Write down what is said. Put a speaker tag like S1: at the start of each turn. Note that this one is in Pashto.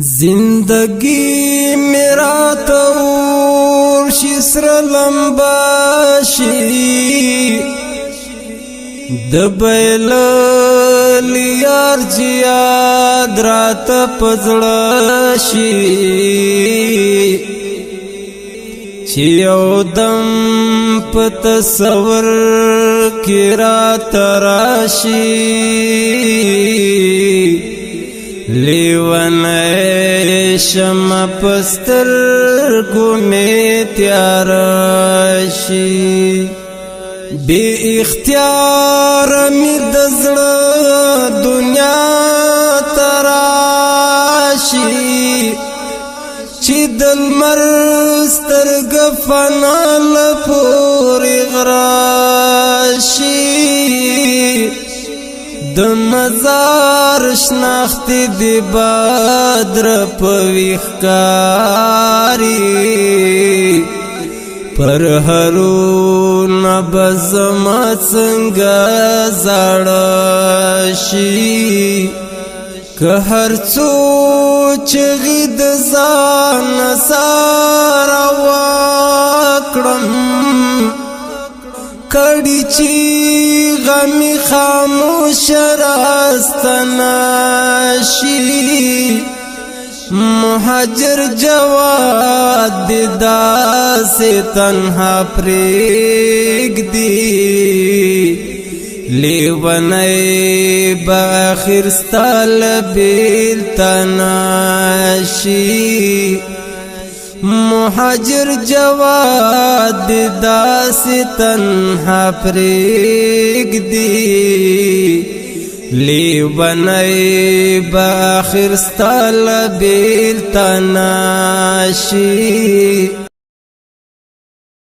S1: زندگی میرا تور شسر لمباشی دبیل لیار جیاد رات پزړشی چیو دم پتصور کی رات راشی لیون شم پستر گمی تیارشی بی اختیار می دزړه دنیا تراشی چی دل مرستر گفنال پوری غراشی د مزار شناخت دی بدر پویخکاری پر هرون بزما څنګه زړشي که هر څو چغې د ځان سره وکړم کړي چې غمي خاموش راستناشي مهاجر جواد داسې تنها پرېږدي لیونی باخر ستال بیلتا ناشي مهاجر جواد داسې تنها پرېږدي لیونی باخر ستال بیلتا ناشي